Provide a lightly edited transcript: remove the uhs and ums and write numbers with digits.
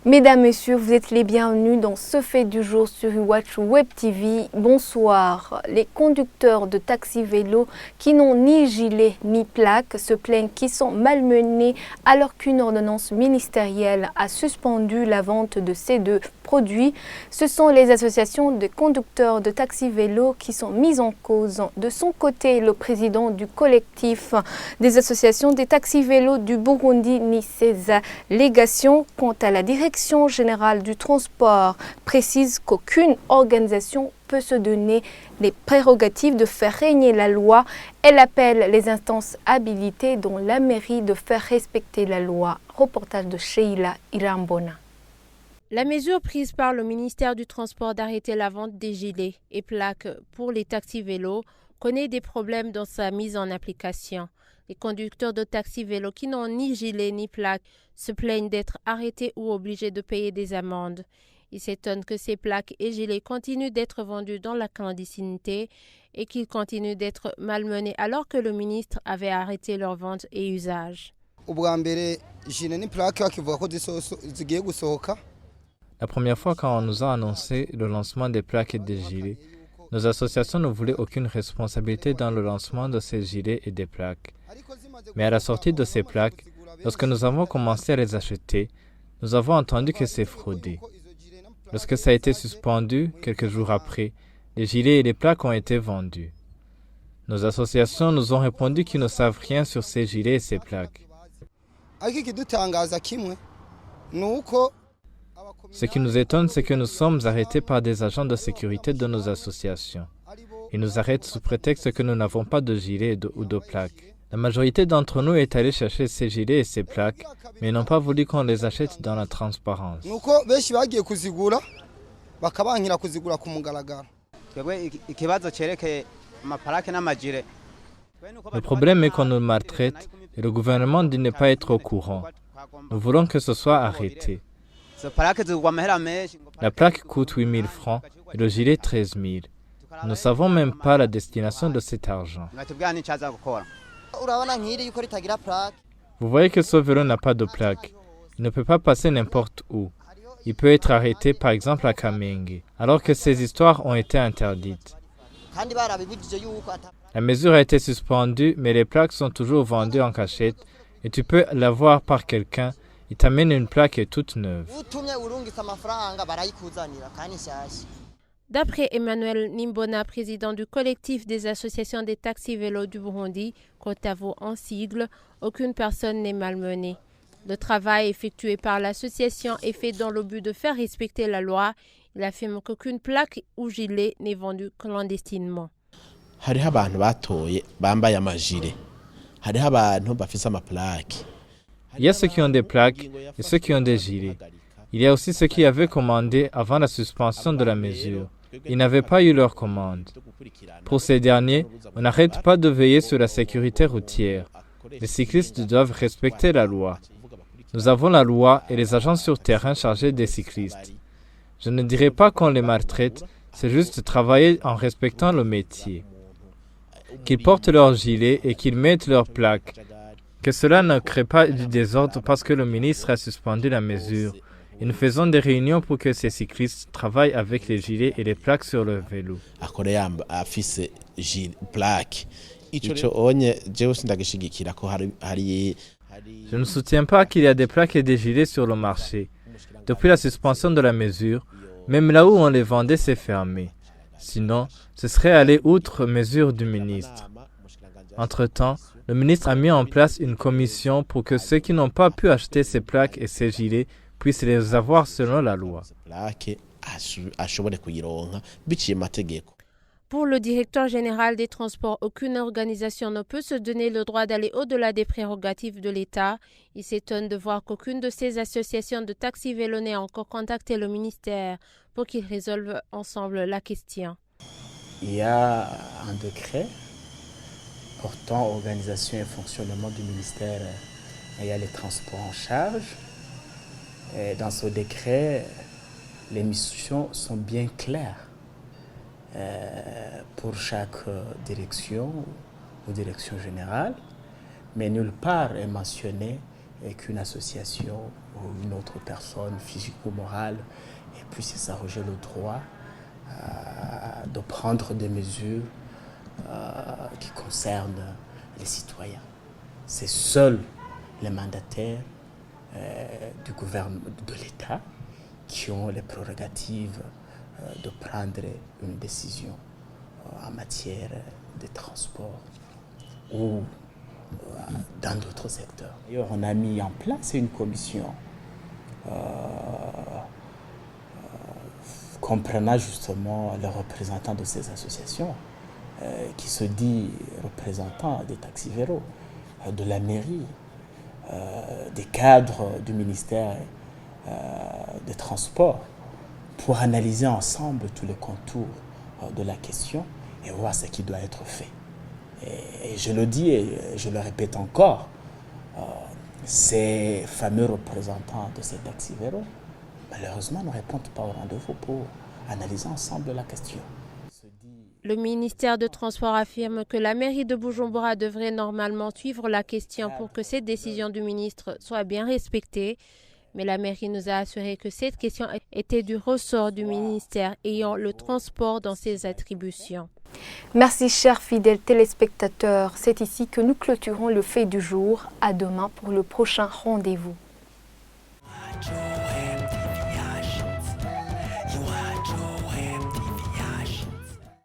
Mesdames, Messieurs, vous êtes les bienvenus dans ce fait du jour sur Watch Web TV. Bonsoir. Les conducteurs de taxi-vélo qui n'ont ni gilet ni plaque se plaignent qu'ils sont malmenés alors qu'une ordonnance ministérielle a suspendu la vente de ces deux produits. Ce sont les associations de conducteurs de taxi-vélo qui sont mises en cause. De son côté, le président du collectif des associations des taxi-vélos du Burundi nie ses allégations. Quant à la direction générale du transport précise qu'aucune organisation peut se donner les prérogatives de faire régner la loi. Elle appelle les instances habilitées dont la mairie de faire respecter la loi. Reportage de Sheila Irambona. La mesure prise par le ministère du Transport d'arrêter la vente des gilets et plaques pour les taxis-vélos connaît des problèmes dans sa mise en application. Les conducteurs de taxi-vélos qui n'ont ni gilet ni plaque se plaignent d'être arrêtés ou obligés de payer des amendes. Ils s'étonnent que ces plaques et gilets continuent d'être vendus dans la clandestinité et qu'ils continuent d'être malmenés alors que le ministre avait arrêté leur vente et usage. La première fois quand on nous a annoncé le lancement des plaques et des gilets, nos associations ne voulaient aucune responsabilité dans le lancement de ces gilets et des plaques. Mais à la sortie de ces plaques, lorsque nous avons commencé à les acheter, nous avons entendu que c'est fraudé. Lorsque ça a été suspendu, quelques jours après, les gilets et les plaques ont été vendus. Nos associations nous ont répondu qu'ils ne savent rien sur ces gilets et ces plaques. Ce qui nous étonne, c'est que nous sommes arrêtés par des agents de sécurité de nos associations. Ils nous arrêtent sous prétexte que nous n'avons pas de gilets ou de plaques. La majorité d'entre nous est allée chercher ces gilets et ces plaques, mais n'ont pas voulu qu'on les achète dans la transparence. Le problème est qu'on nous maltraite et le gouvernement dit ne pas être au courant. Nous voulons que ce soit arrêté. La plaque coûte 8 000 francs et le gilet 13 000. Nous ne savons même pas la destination de cet argent. Vous voyez que ce vélo n'a pas de plaque. Il ne peut pas passer n'importe où. Il peut être arrêté par exemple à Kamenge, alors que ces histoires ont été interdites. La mesure a été suspendue, mais les plaques sont toujours vendues en cachette et tu peux l'avoir par quelqu'un. Il t'amène une plaque toute neuve. D'après Emmanuel Nimbona, président du collectif des associations des taxis-vélos du Burundi, Kotavo en sigle, aucune personne n'est malmenée. Le travail effectué par l'association est fait dans le but de faire respecter la loi. Il affirme qu'aucune plaque ou gilet n'est vendue clandestinement. Hariho abantu batoye bambaye amajire. Hariho abantu bafise amaplaque. Il y a ceux qui ont des plaques et ceux qui ont des gilets. Il y a aussi ceux qui avaient commandé avant la suspension de la mesure. Ils n'avaient pas eu leur commande. Pour ces derniers, on n'arrête pas de veiller sur la sécurité routière. Les cyclistes doivent respecter la loi. Nous avons la loi et les agents sur terrain chargés des cyclistes. Je ne dirais pas qu'on les maltraite, c'est juste travailler en respectant le métier. Qu'ils portent leurs gilets et qu'ils mettent leurs plaques. Que cela ne crée pas du désordre parce que le ministre a suspendu la mesure. Et nous faisons des réunions pour que ces cyclistes travaillent avec les gilets et les plaques sur leur vélo. Je ne soutiens pas qu'il y a des plaques et des gilets sur le marché. Depuis la suspension de la mesure, même là où on les vendait, c'est fermé. Sinon, ce serait aller outre mesure du ministre. Entre-temps, le ministre a mis en place une commission pour que ceux qui n'ont pas pu acheter ces plaques et ces gilets puissent les avoir selon la loi. Pour le directeur général des transports, aucune organisation ne peut se donner le droit d'aller au-delà des prérogatives de l'État. Il s'étonne de voir qu'aucune de ces associations de taxi-vélo n'ait encore contacté le ministère pour qu'ils résolvent ensemble la question. Il y a un décret portant organisation et fonctionnement du ministère ayant les transports en charge. Et dans ce décret, les missions sont bien claires pour chaque direction ou direction générale, mais nulle part est mentionné et qu'une association ou une autre personne, physique ou morale, puisse s'arroger le droit de prendre des mesures qui concernent les citoyens. C'est seuls les mandataires du gouvernement, de l'État, qui ont les prérogatives de prendre une décision en matière de transport ou dans d'autres secteurs. D'ailleurs, on a mis en place une commission comprenant justement les représentants de ces associations, qui se dit représentants des taxis-vélos, de la mairie, des cadres du ministère des Transports, pour analyser ensemble tous les contours de la question et voir ce qui doit être fait. Et je le dis et je le répète encore, ces fameux représentants de ces taxis-vélos, malheureusement, ne répondent pas au rendez-vous pour analyser ensemble la question. Le ministère des Transports affirme que la mairie de Bujumbura devrait normalement suivre la question pour que cette décision du ministre soit bien respectée. Mais la mairie nous a assuré que cette question était du ressort du ministère ayant le transport dans ses attributions. Merci chers fidèles téléspectateurs. C'est ici que nous clôturons le fait du jour. À demain pour le prochain rendez-vous.